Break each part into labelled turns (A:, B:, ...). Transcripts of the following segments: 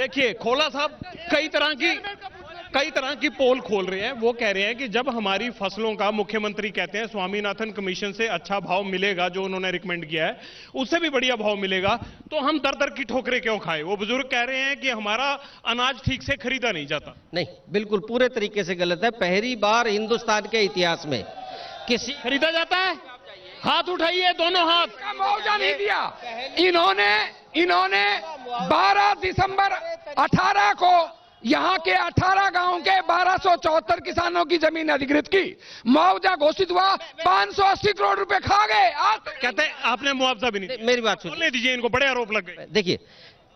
A: देखिए खोला साहब कई तरह की पोल खोल रहे हैं। वो कह रहे हैं कि जब हमारी फसलों का मुख्यमंत्री कहते हैं स्वामीनाथन कमीशन से अच्छा भाव मिलेगा, जो उन्होंने रिकमेंड किया है उससे भी बढ़िया भाव मिलेगा, तो हम दर दर की ठोकरें क्यों खाएं। वो बुजुर्ग कह रहे हैं कि हमारा अनाज ठीक से खरीदा नहीं जाता।
B: नहीं, बिल्कुल पूरे तरीके से गलत है। पहली बार हिंदुस्तान के इतिहास में किसी
A: खरीदा जाता है। हाथ उठाइए, दोनों हाथ।
C: का मुआवजा नहीं दिया इन्होंने 12 दिसंबर 18 को यहाँ के 18 गांव के 1274 किसानों की जमीन अधिकृत की, मुआवजा घोषित हुआ, 580 करोड़ रुपए खा गए। आज
A: कहते हैं आपने मुआवजा भी नहीं।
B: मेरी बात सुनिए,
A: बोलने दीजिए इनको, बड़े आरोप लग गए।
B: देखिए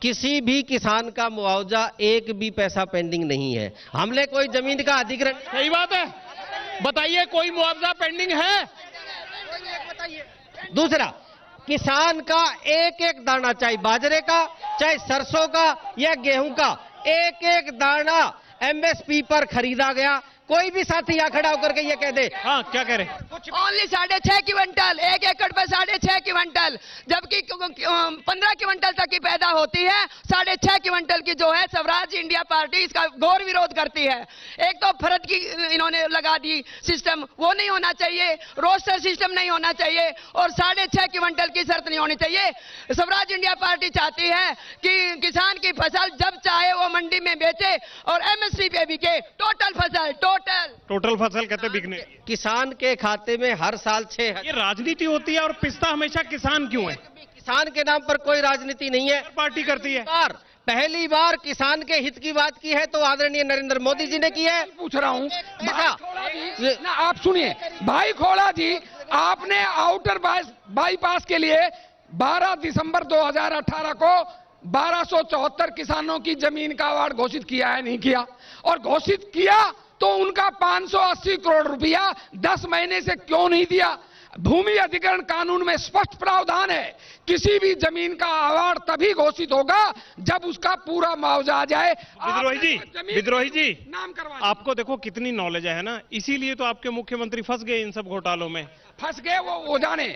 B: किसी भी किसान का मुआवजा एक भी पैसा पेंडिंग नहीं है। हमने कोई जमीन का अधिग्रहण।
A: सही बात है, बताइए कोई मुआवजा पेंडिंग है?
B: दूसरा, किसान का एक एक दाना, चाहे बाजरे का, चाहे सरसों का या गेहूं का, एक एक दाना एमएसपी पर खरीदा गया। कोई भी साथी यहाँ खड़ा होकर के ये कह दे।
A: हाँ, क्या कह रहे हैं?
D: ओनली 6.5 क्विंटल, 1 एकड़ पर 6.5 क्विंटल, जबकि 15 क्विंटल तक की पैदा होती है। 6.5 क्विंटल की जो है स्वराज इंडिया पार्टी इसका घोर विरोध करती है। एक तो फर्द की इन्होंने लगा दी सिस्टम, वो नहीं होना चाहिए, रोस्टर सिस्टम नहीं होना चाहिए, और 6.5 क्विंटल की शर्त नहीं होनी चाहिए। स्वराज इंडिया पार्टी चाहती है कि किसान की फसल जब चाहे वो मंडी में बेचे और एमएसपी पे बिके। टोटल फसल कहते बिकने।
B: किसान के खाते में हर साल 6।
A: ये राजनीति होती है, और पिस्ता हमेशा किसान क्यों है?
B: किसान के नाम पर कोई राजनीति नहीं है,
A: पार्टी करती है।
B: पहली बार किसान के हित की बात की है तो आदरणीय नरेंद्र मोदी जी ने की है।
C: पूछ रहा हूँ ना, आप सुनिए भाई खोला जी, आपने आउटर बाईपास के लिए 12 दिसंबर 2018 को 1274 किसानों की जमीन का अवार्ड घोषित किया है, नहीं किया? और घोषित किया तो उनका 580 करोड़ रुपया 10 महीने से क्यों नहीं दिया? भूमि अधिग्रहण कानून में स्पष्ट प्रावधान है, किसी भी जमीन का अवार्ड तभी घोषित होगा जब उसका पूरा मुआवजा आ जाए।
A: विद्रोही जी
C: नाम करवा,
A: आपको देखो कितनी नॉलेज है ना, इसीलिए तो आपके मुख्यमंत्री फंस गए इन सब घोटालों में।
C: फंस गए वो जाने।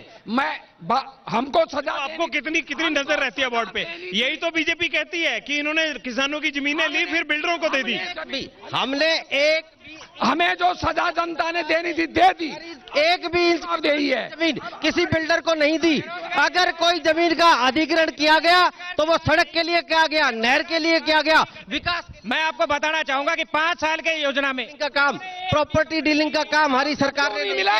C: हमको सजा,
A: आपको कितनी नजर रहती है बोर्ड पे। यही तो बीजेपी कहती है कि इन्होंने किसानों की जमीनें ली फिर बिल्डरों को दे दी।
B: हमने
C: हमें जो सजा जनता ने देनी थी दे दी,
B: एक भी इंच
C: दे ही है,
B: जमीन किसी बिल्डर को नहीं दी। अगर कोई जमीन का अधिग्रहण किया गया तो वो सड़क के लिए किया गया, नहर के लिए किया गया, विकास।
E: मैं आपको बताना चाहूंगा कि 5 साल के योजना में
B: का काम, प्रॉपर्टी डीलिंग का काम हमारी सरकार ने नहीं मिला।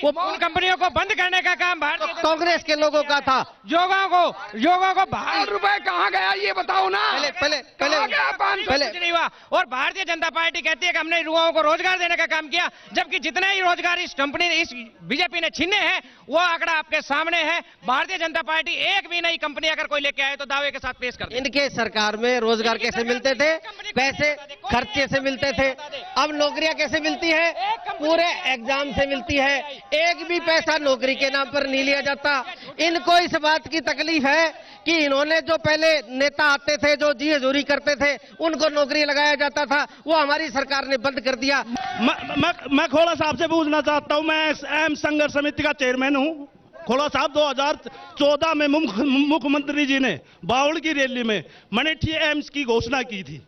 E: वो उन कंपनियों को बंद करने का काम भारतीय
B: कांग्रेस के लोगों का था।
E: योगों को बाहर
C: रुपए कहाँ गया ये बताओ ना।
E: पहले नहीं हुआ। और भारतीय जनता पार्टी कहती है कि हमने युवाओं को रोजगार देने का काम किया, जबकि जितने ही रोजगार इस कंपनी ने, इस बीजेपी ने छीने हैं, वो आंकड़ा आपके सामने है। भारतीय जनता पार्टी एक भी नई कंपनी अगर कोई लेके आए तो दावे के साथ पेश कर।
B: इनके सरकार में रोजगार कैसे मिलते थे, पैसे खर्चे से मिलते थे, अब नौकरियां कैसे मिलती है? पूरे एग्जाम से मिलती है, एक भी पैसा नौकरी के नाम पर नहीं लिया जाता। इनको इस बात की तकलीफ है कि इन्होंने जो पहले नेता आते थे जो जी हजूरी करते थे उनको नौकरी लगाया जाता था, वो हमारी सरकार ने बंद कर दिया।
F: मैं खोला साहब से पूछना चाहता हूं, मैं एम संघर्ष समिति का चेयरमैन हूं। खोला साहब 2014 में मुख्यमंत्री जी ने बावड़ की रैली में मनेठी एम्स की घोषणा की थी,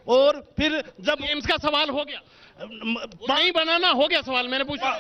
F: और फिर जब
A: एम्स का सवाल हो गया, नहीं बनाना हो गया सवाल, मैंने पूछा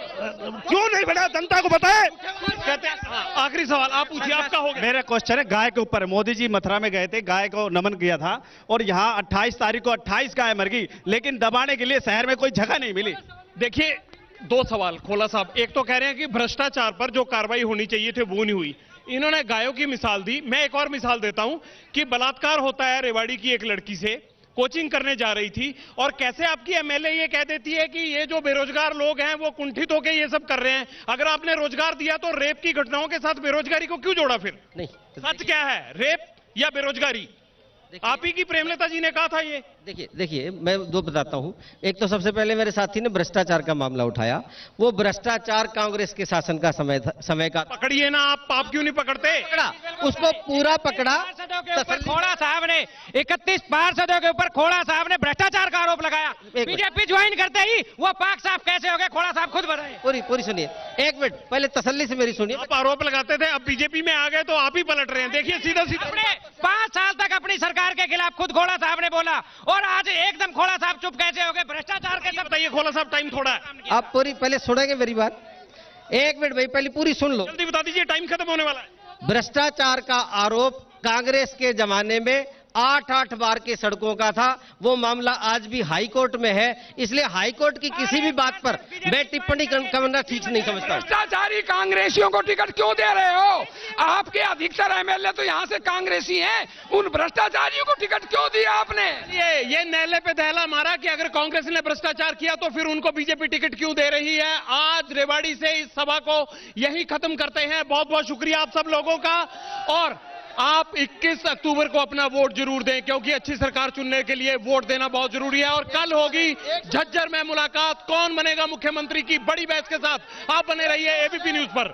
F: क्यों नहीं बना, जनता को बताए।
A: कहते हैं आखिरी सवाल आप पूछिए, आपका हो गया।
F: मेरा क्वेश्चन है गाय के ऊपर। मोदी जी मथुरा में गए थे, गाय को नमन किया था, और यहाँ 28 तारीख को 28 गाय मर गई, लेकिन दबाने के लिए शहर में कोई जगह नहीं मिली।
A: देखिए 2 सवाल खोला साहब, एक तो कह रहे हैं कि भ्रष्टाचार पर जो कार्रवाई होनी चाहिए थे वो नहीं हुई। इन्होंने गायों की मिसाल दी, मैं एक और मिसाल देता हूं कि बलात्कार होता है रेवाड़ी की एक लड़की से, कोचिंग करने जा रही थी, और कैसे आपकी एमएलए ये कह देती है कि ये जो बेरोजगार लोग हैं वो कुंठित होकर ये सब कर रहे हैं। अगर आपने रोजगार दिया तो रेप की घटनाओं के साथ बेरोजगारी को क्यों जोड़ा? फिर
B: नहीं,
A: सच क्या है, रेप या बेरोजगारी? आप ही की प्रेमलता जी ने कहा था ये।
B: देखिए मैं 2 बताता हूं। एक तो सबसे पहले मेरे साथी ने भ्रष्टाचार का मामला उठाया, वो भ्रष्टाचार कांग्रेस के शासन का समय का।
A: पकड़िए ना आप क्यों नहीं पकड़ते?
B: उसको पूरा पकड़ा।
E: खोड़ा साहब ने 31 पार्षदों के ऊपर खोड़ा साहब ने भ्रष्टाचार का आरोप लगाया। बीजेपी ज्वाइन करते ही वो पाक साफ कैसे हो गए, खोड़ा साहब खुद बताएं।
B: पूरी सुनिए, 1 मिनट पहले तसल्ली से मेरी सुनिए।
A: आप आरोप लगाते थे, अब बीजेपी में आ गए तो आप ही पलट रहे हैं। देखिए सीधा
E: 5 साल तक अपनी सरकार के खिलाफ खुद खोड़ा साहब ने बोला, और आज एकदम खोड़ा साहब चुप कैसे हो गए? भ्रष्टाचार के सब
A: बताइए खोला साहब, टाइम थोड़ा है,
B: आप पूरी पहले सुनेंगे मेरी बात, 1 मिनट भाई, पहले पूरी सुन लो।
A: जल्दी बता दीजिए, टाइम खत्म होने वाला है।
B: भ्रष्टाचार का आरोप कांग्रेस के जमाने में 8-8 बार के सड़कों का था, वो मामला आज भी हाई कोर्ट में है, इसलिए हाई कोर्ट की किसी भी बात पर मैं टिप्पणी करना ठीक नहीं समझता।
C: भ्रष्टाचारी कांग्रेसियों को टिकट क्यों दे रहे हो? आपके अधिकतर एमएलए तो यहाँ से कांग्रेसी हैं, उन भ्रष्टाचारियों को टिकट क्यों दिया आपने?
A: ये नैले पे दहला मारा कि अगर कांग्रेस ने भ्रष्टाचार किया तो फिर उनको बीजेपी टिकट क्यों दे रही है। आज रेवाड़ी से इस सभा को यही खत्म करते हैं। बहुत बहुत शुक्रिया आप सब लोगों का, और आप 21 अक्टूबर को अपना वोट जरूर दें, क्योंकि अच्छी सरकार चुनने के लिए वोट देना बहुत जरूरी है। और कल होगी झज्जर में मुलाकात, कौन बनेगा मुख्यमंत्री की बड़ी बहस के साथ। आप बने रहिए एबीपी न्यूज पर।